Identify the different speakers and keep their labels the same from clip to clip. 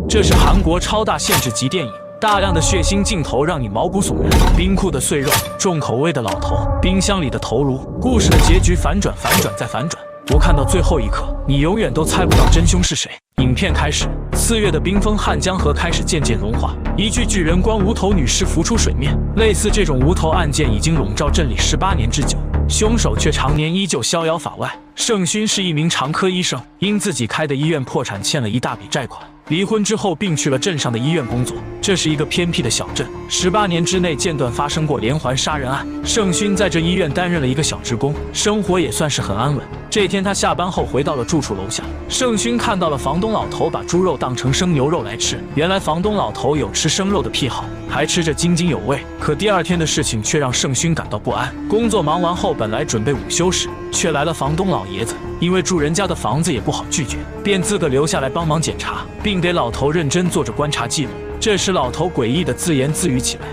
Speaker 1: 这是韩国超大限制级电影。大量的血腥镜头让你毛骨悚然，冰库的碎肉，重口味的老头，冰箱里的头颅，故事的结局反转再反转，不看到最后一刻，你永远都猜不到真凶是谁。影片开始，4月的冰封汉江河开始渐渐融化，一具巨人关无头女尸浮出水面。类似这种无头案件已经笼罩镇里18年之久，凶手却常年依旧逍遥法外。盛勋是一名肠科医生，因自己开的医院破产，欠了一大笔债款。离婚之后，并去了镇上的医院工作。这是一个偏僻的小镇，18年之内间断发生过连环杀人案。盛勋在这医院担任了一个小职工，生活也算是很安稳。这天他下班后回到了住处楼下，盛勋看到了房东老头把猪肉当成生牛肉来吃。原来房东老头有吃生肉的癖好，还吃着津津有味。可第二天的事情却让盛勋感到不安。工作忙完后，本来准备午休时，却来了房东老爷子。因为住人家的房子也不好拒绝，便自个留下来帮忙检查，并给老头认真做着观察记录。这时老头诡异的自言自语起来。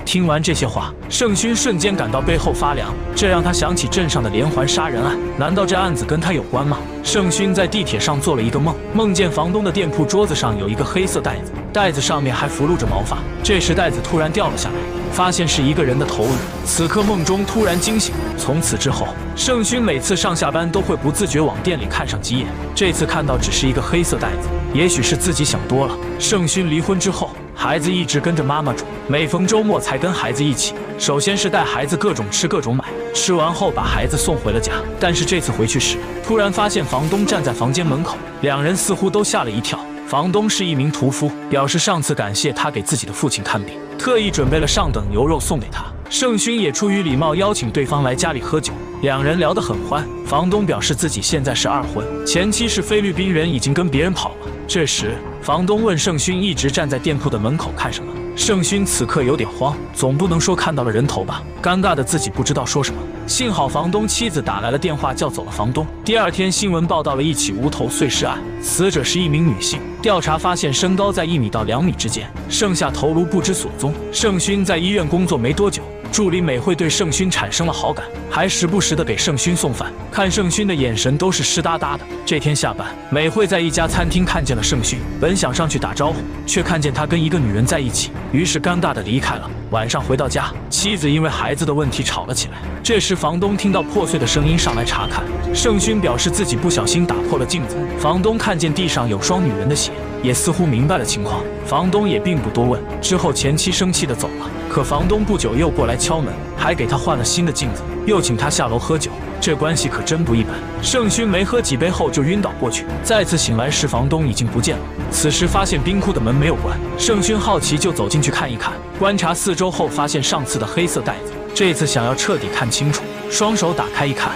Speaker 1: 听完这些话，盛勋瞬间感到背后发凉，这让他想起镇上的连环杀人案。难道这案子跟他有关吗？盛勋在地铁上做了一个梦，梦见房东的店铺桌子上有一个黑色袋子，袋子上面还浮露着毛发。这时袋子突然掉了下来，发现是一个人的头颅。此刻梦中突然惊醒，从此之后，盛勋每次上下班都会不自觉往店里看上几眼。这次看到只是一个黑色袋子，也许是自己想多了。盛勋离婚之后，孩子一直跟着妈妈住，每逢周末才跟孩子一起。首先是带孩子各种吃各种买，吃完后把孩子送回了家。但是这次回去时，突然发现房东站在房间门口，两人似乎都吓了一跳。房东是一名屠夫，表示上次感谢他给自己的父亲看病，特意准备了上等牛肉送给他。盛勋也出于礼貌邀请对方来家里喝酒，两人聊得很欢。房东表示自己现在是二婚，前妻是菲律宾人，已经跟别人跑了。这时房东问盛勋一直站在店铺的门口看什么。盛勋此刻有点慌，总不能说看到了人头吧，尴尬的自己不知道说什么。幸好房东妻子打来了电话，叫走了房东。第二天新闻报道了一起无头碎尸案，死者是一名女性，调查发现身高在1米到2米之间，剩下头颅不知所踪。盛勋在医院工作没多久，助理美惠对盛勋产生了好感，还时不时的给盛勋送饭，看盛勋的眼神都是湿哒哒的。这天下班，美惠在一家餐厅看见了盛勋，本想上去打招呼，却看见他跟一个女人在一起，于是尴尬的离开了。晚上回到家，妻子因为孩子的问题吵了起来。这时房东听到破碎的声音上来查看，盛勋表示自己不小心打破了镜子。房东看见地上有双女人的血，也似乎明白了情况，房东也并不多问。之后前妻生气的走了，可房东不久又过来敲门，还给他换了新的镜子，又请他下楼喝酒，这关系可真不一般。盛勋没喝几杯后就晕倒过去，再次醒来时房东已经不见了。此时发现冰库的门没有关，盛勋好奇就走进去看一看，观察4周后发现上次的黑色袋子，这次想要彻底看清楚，双手打开一看，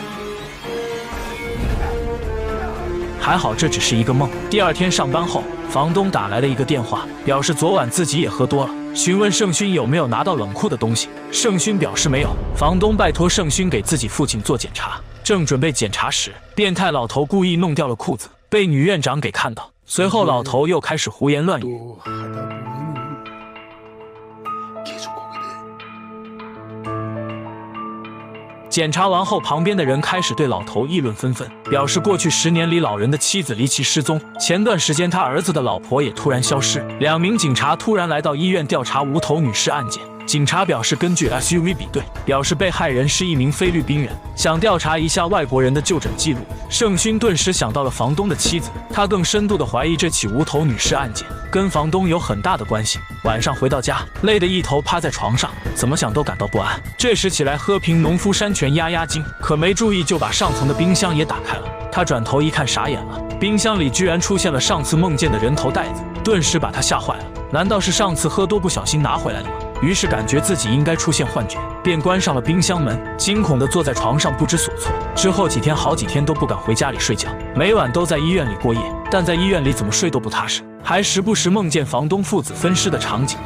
Speaker 1: 还好这只是一个梦。第二天上班后，房东打来了一个电话，表示昨晚自己也喝多了，询问盛勋有没有拿到冷库的东西。盛勋表示没有。房东拜托盛勋给自己父亲做检查，正准备检查时，变态老头故意弄掉了裤子，被女院长给看到。随后老头又开始胡言乱语。检查完后，旁边的人开始对老头议论纷纷，表示过去10年里老人的妻子离奇失踪，前段时间他儿子的老婆也突然消失。2名警察突然来到医院调查无头女尸案件。警察表示，根据 SUV 比对，表示被害人是一名菲律宾人，想调查一下外国人的就诊记录。盛勋顿时想到了房东的妻子，他更深度的怀疑这起无头女尸案件跟房东有很大的关系。晚上回到家，累得一头趴在床上，怎么想都感到不安。这时起来喝瓶农夫山泉压压惊，可没注意就把上层的冰箱也打开了。他转头一看，傻眼了，冰箱里居然出现了上次梦见的人头袋子，顿时把他吓坏了。难道是上次喝多不小心拿回来的吗？于是感觉自己应该出现幻觉，便关上了冰箱门，惊恐地坐在床上不知所措。之后好几天都不敢回家里睡觉，每晚都在医院里过夜，但在医院里怎么睡都不踏实，还时不时梦见房东父子分尸的场景。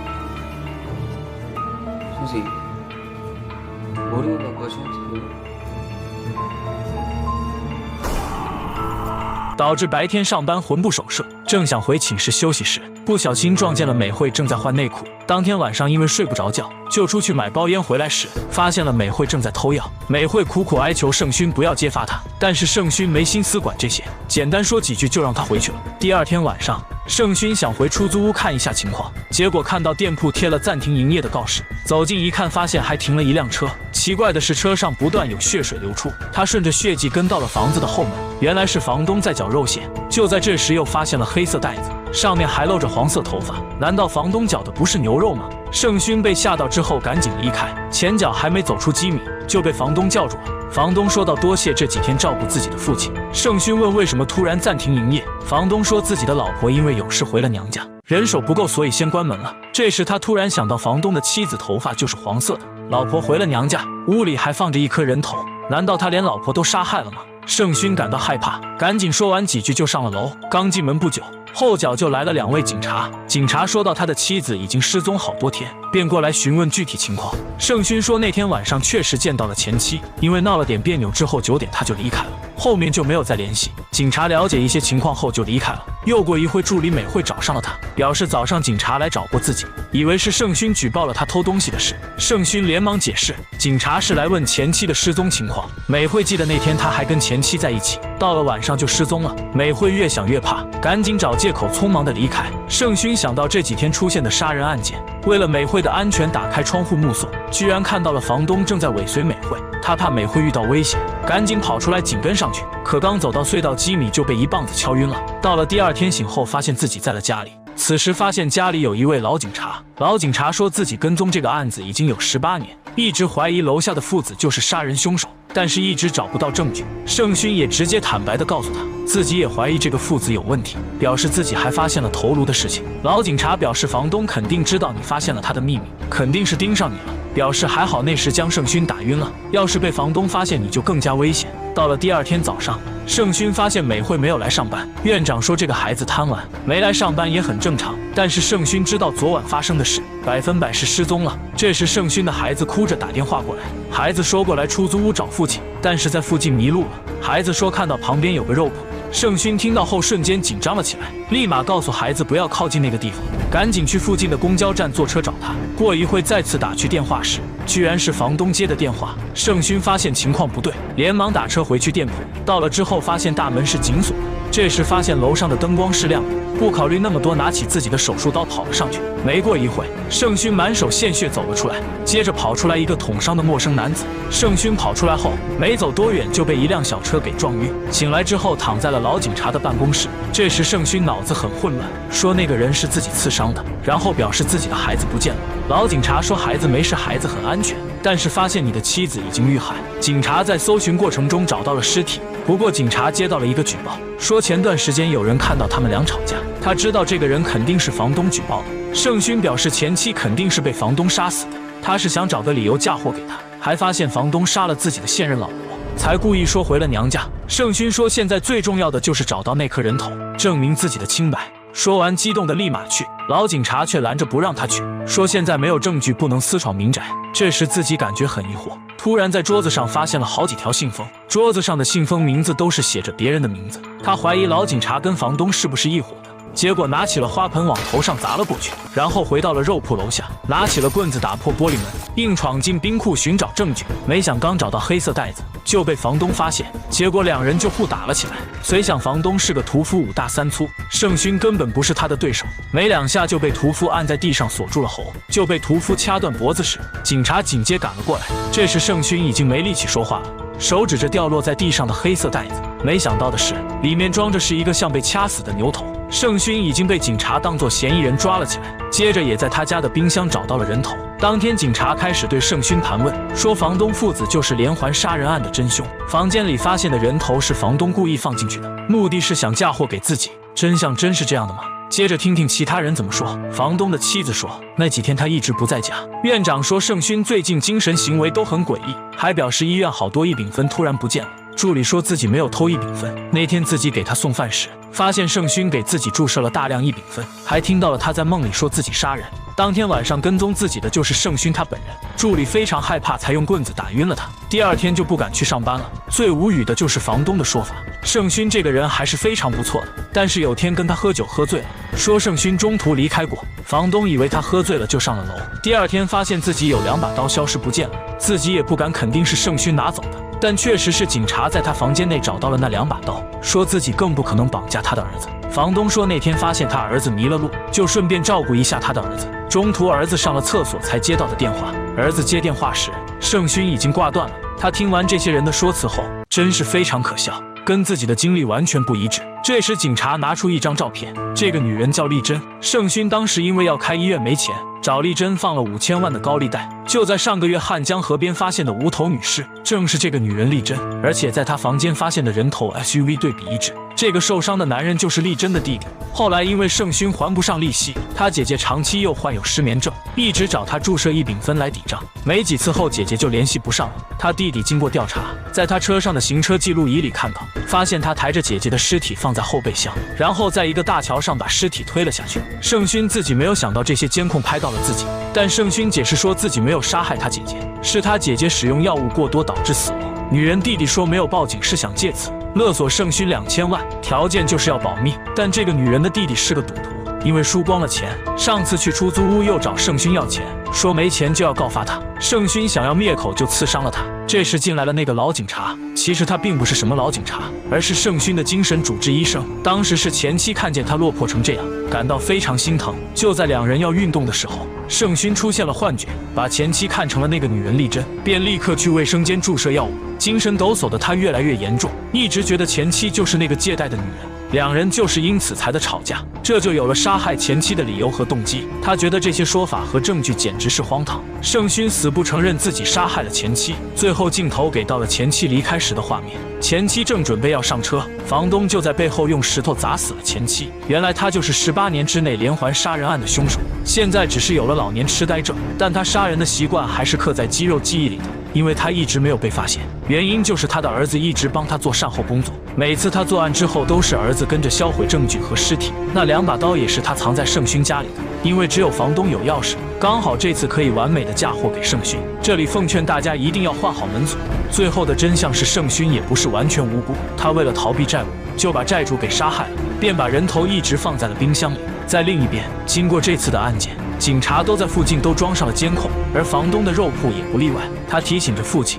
Speaker 1: 导致白天上班魂不守舍，正想回寝室休息时，不小心撞见了美惠正在换内裤。当天晚上因为睡不着觉，就出去买包烟，回来时发现了美惠正在偷药。美惠苦苦哀求盛勋不要揭发她，但是盛勋没心思管这些，简单说几句就让她回去了。第二天晚上，盛勋想回出租屋看一下情况，结果看到店铺贴了暂停营业的告示，走近一看，发现还停了一辆车。奇怪的是，车上不断有血水流出，他顺着血迹跟到了房子的后门，原来是房东在绞肉馅。就在这时，又发现了黑色袋子，上面还露着黄色头发，难道房东绞的不是牛肉吗？盛勋被吓到之后赶紧离开，前脚还没走出几米，就被房东叫住了。房东说道：“多谢这几天照顾自己的父亲。”盛勋问为什么突然暂停营业，房东说自己的老婆因为有事回了娘家，人手不够，所以先关门了。这时他突然想到房东的妻子头发就是黄色的，老婆回了娘家，屋里还放着一颗人头，难道他连老婆都杀害了吗？盛勋感到害怕，赶紧说完几句就上了楼。刚进门不久，后脚就来了2位警察。警察说到他的妻子已经失踪好多天，便过来询问具体情况。盛勋说那天晚上确实见到了前妻，因为闹了点别扭之后9点他就离开了，后面就没有再联系。警察了解一些情况后就离开了。又过一会，助理美惠找上了他，表示早上警察来找过自己，以为是盛勋举报了他偷东西的事。盛勋连忙解释，警察是来问前妻的失踪情况。美惠记得那天他还跟前妻在一起，到了晚上就失踪了。美惠越想越怕，赶紧找借口匆忙的离开。盛勋想到这几天出现的杀人案件，为了美惠的安全打开窗户目送，居然看到了房东正在尾随美惠。他怕美惠遇到危险，赶紧跑出来紧跟上去，可刚走到隧道几米就被一棒子敲晕了。到了第二天醒后，发现自己在了家里，此时发现家里有一位老警察。老警察说自己跟踪这个案子已经有18年，一直怀疑楼下的父子就是杀人凶手，但是一直找不到证据。盛勋也直接坦白地告诉他，自己也怀疑这个父子有问题，表示自己还发现了头颅的事情。老警察表示房东肯定知道你发现了他的秘密，肯定是盯上你了，表示还好那时将盛勋打晕了，要是被房东发现你就更加危险。到了第二天早上，盛勋发现美惠没有来上班，院长说这个孩子贪玩，没来上班也很正常，但是盛勋知道昨晚发生的事，100%是失踪了。这时盛勋的孩子哭着打电话过来，孩子说过来出租屋找父亲，但是在附近迷路了。孩子说看到旁边有个肉铺。盛勋听到后瞬间紧张了起来，立马告诉孩子不要靠近那个地方，赶紧去附近的公交站坐车找他。过一会再次打去电话时，居然是房东接的电话。盛勋发现情况不对，连忙打车回去店铺。到了之后发现大门是紧锁的，这时发现楼上的灯光是亮的，不考虑那么多，拿起自己的手术刀跑了上去。没过一会，盛勋满手鲜血走了出来，接着跑出来一个捅伤的陌生男子。盛勋跑出来后没走多远就被一辆小车给撞晕，醒来之后躺在了老警察的办公室。这时盛勋脑子很混乱，说那个人是自己刺伤的，然后表示自己的孩子不见了。老警察说孩子没事，孩子很安全，但是发现你的妻子已经遇害。警察在搜寻过程中找到了尸体，不过警察接到了一个举报，说前段时间有人看到他们俩吵架，他知道这个人肯定是房东举报的。盛勋表示前妻肯定是被房东杀死的，他是想找个理由嫁祸给他，还发现房东杀了自己的现任老婆，才故意说回了娘家。盛勋说现在最重要的就是找到那颗人头，证明自己的清白。说完激动的立马去，老警察却拦着不让他去，说现在没有证据，不能私闯民宅。这时自己感觉很疑惑，突然在桌子上发现了好几条信封，桌子上的信封名字都是写着别人的名字，他怀疑老警察跟房东是不是一伙的，结果拿起了花盆往头上砸了过去，然后回到了肉铺楼下，拿起了棍子打破玻璃门，硬闯进冰库寻找证据。没想刚找到黑色袋子就被房东发现，结果两人就互打了起来。随想房东是个屠夫，5大3粗，盛勋根本不是他的对手，没2下就被屠夫按在地上锁住了喉，就被屠夫掐断脖子时，警察紧接赶了过来。这时盛勋已经没力气说话了，手指着掉落在地上的黑色袋子，没想到的是里面装着是一个像被掐死的牛头。盛勋已经被警察当作嫌疑人抓了起来，接着也在他家的冰箱找到了人头。当天警察开始对盛勋盘问，说房东父子就是连环杀人案的真凶，房间里发现的人头是房东故意放进去的，目的是想嫁祸给自己。真相真是这样的吗？接着听听其他人怎么说。房东的妻子说，那几天他一直不在家。院长说盛勋最近精神行为都很诡异，还表示医院好多异丙酚突然不见了。助理说自己没有偷异丙酚，那天自己给他送饭时发现盛勋给自己注射了大量异丙酚，还听到了他在梦里说自己杀人。当天晚上跟踪自己的就是盛勋他本人，助理非常害怕，才用棍子打晕了他。第二天就不敢去上班了。最无语的就是房东的说法，盛勋这个人还是非常不错的，但是有天跟他喝酒喝醉了，说盛勋中途离开过。房东以为他喝醉了就上了楼，第二天发现自己有2把刀消失不见了，自己也不敢肯定是盛勋拿走的，但确实是警察在他房间内找到了那2把刀，说自己更不可能绑架他的儿子。房东说那天发现他儿子迷了路，就顺便照顾一下他的儿子。中途儿子上了厕所才接到的电话，儿子接电话时，盛勋已经挂断了。他听完这些人的说辞后，真是非常可笑，跟自己的经历完全不一致。这时警察拿出一张照片，这个女人叫丽珍。盛勋当时因为要开医院没钱，找丽珍放了5000万的高利贷。就在上个月汉江河边发现的无头女尸，正是这个女人丽珍，而且在她房间发现的人头 SUV 对比一致，这个受伤的男人就是丽珍的弟弟。后来因为盛勋还不上利息，他姐姐长期又患有失眠症，一直找他注射异丙酚来抵账，没几次后姐姐就联系不上了。他弟弟经过调查，在他车上的行车记录仪里看到，发现他抬着姐姐的尸体放在后备箱，然后在一个大桥上把尸体推了下去。盛勋自己没有想到这些监控拍到了自己，但盛勋解释说自己没有杀害他姐姐，是他姐姐使用药物过多导致死亡。女人弟弟说没有报警是想借此勒索盛勋2000万，条件就是要保密。但这个女人的弟弟是个赌徒，因为输光了钱，上次去出租屋又找盛勋要钱，说没钱就要告发他。盛勋想要灭口就刺伤了他。这时进来了那个老警察，其实他并不是什么老警察，而是盛勋的精神主治医生。当时是前妻看见他落魄成这样，感到非常心疼。就在2人要运动的时候，盛勋出现了幻觉，把前妻看成了那个女人丽珍，便立刻去卫生间注射药物。精神抖擞的他越来越严重，一直觉得前妻就是那个借贷的女人，2人就是因此才的吵架，这就有了杀害前妻的理由和动机。他觉得这些说法和证据简直是荒唐。盛勋死不承认自己杀害了前妻，最后镜头给到了前妻离开时的画面，前妻正准备要上车，房东就在背后用石头砸死了前妻。原来他就是18年之内连环杀人案的凶手，现在只是有了老年痴呆症，但他杀人的习惯还是刻在肌肉记忆里的，因为他一直没有被发现，原因就是他的儿子一直帮他做善后工作，每次他作案之后都是儿子跟着销毁证据和尸体。那2把刀也是他藏在盛勋家里的，因为只有房东有钥匙，刚好这次可以完美的嫁祸给盛勋。这里奉劝大家一定要换好门阻。最后的真相是盛勋也不是完全无辜，他为了逃避债务，就把债主给杀害了，便把人头一直放在了冰箱里。在另一边，经过这次的案件，警察都在附近都装上了监控，而房东的肉铺也不例外。他提醒着父亲，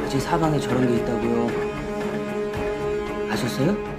Speaker 2: 어제 사방에 저런 게 있다고요. 아셨어요?